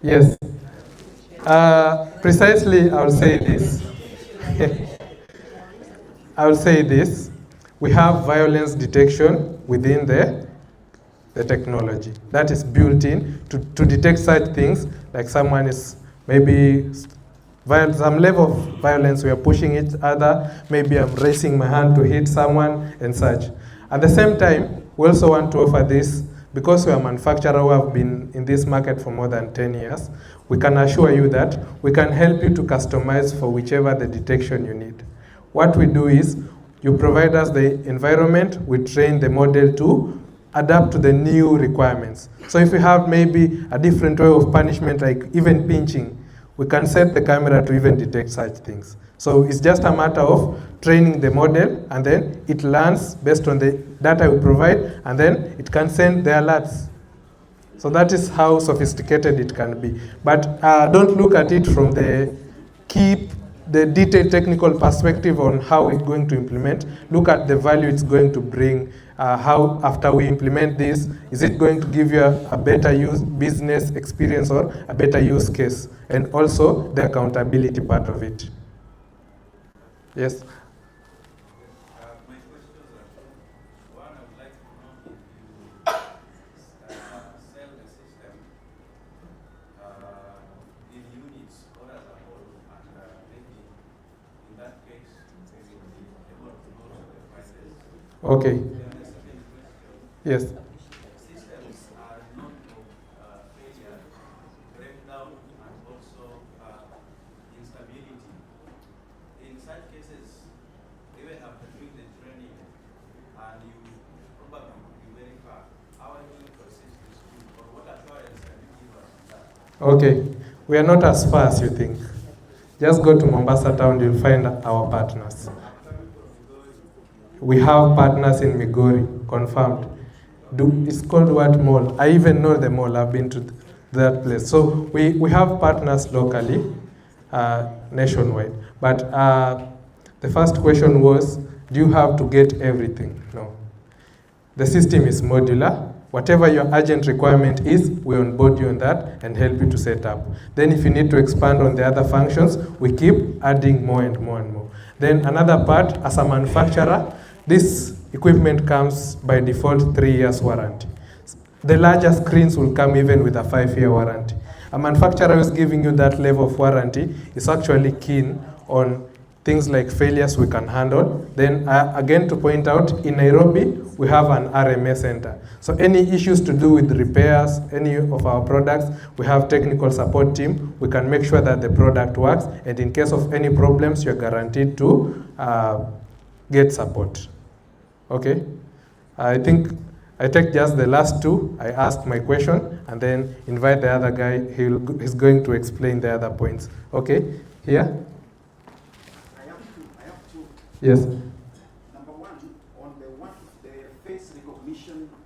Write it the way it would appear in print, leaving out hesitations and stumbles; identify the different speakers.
Speaker 1: Yes. Precisely, I will say this. I will say this. We have violence detection within the technology that is built in to detect such things, like someone is maybe some level of violence, we are pushing each other, maybe I'm raising my hand to hit someone and such. At the same time, we also want to offer this because we are a manufacturer who have been in this market for more than 10 years. We can assure you that we can help you to customize for whichever the detection you need. What we do is, you provide us the environment, we train the model to adapt to the new requirements. So if you have maybe a different way of punishment, like even pinching, we can set the camera to even detect such things. So it's just a matter of training the model, and then it learns based on the data we provide, and then it can send the alerts. So that is how sophisticated it can be. But don't look at it from the detailed technical perspective on how we're going to implement. Look at the value it's going to bring. How after we implement this, is it going to give you a better business experience or a better use case? And also the accountability part of it. Yes. Okay. Yes.
Speaker 2: Systems are known for failure, breakdown, and also instability. In such cases, even after doing the training, and you probably will be very far, how are you going to assess this tool, or what assurance can you give us on that?
Speaker 1: Okay. We are not as far as you think. Just go to Mombasa town, you'll find our partners. We have partners in Migori, confirmed. It's called what mall? I even know the mall, I've been to that place. So we have partners locally, nationwide. But the first question was, do you have to get everything? No. The system is modular. Whatever your urgent requirement is, we onboard you on that and help you to set up. Then if you need to expand on the other functions, we keep adding more and more and more. Then another part, as a manufacturer, this equipment comes by default 3 years warranty. The larger screens will come even with a 5-year warranty. A manufacturer who is giving you that level of warranty is actually keen on things like failures we can handle. Then again, to point out, in Nairobi, we have an RMA center. So any issues to do with repairs, any of our products, we have technical support team. We can make sure that the product works, and in case of any problems, you're guaranteed to get support. Okay? I think I take just the last two. I ask my question, and then invite the other guy. He's going to explain the other points. Okay? Here?
Speaker 3: I have two.
Speaker 1: Yes.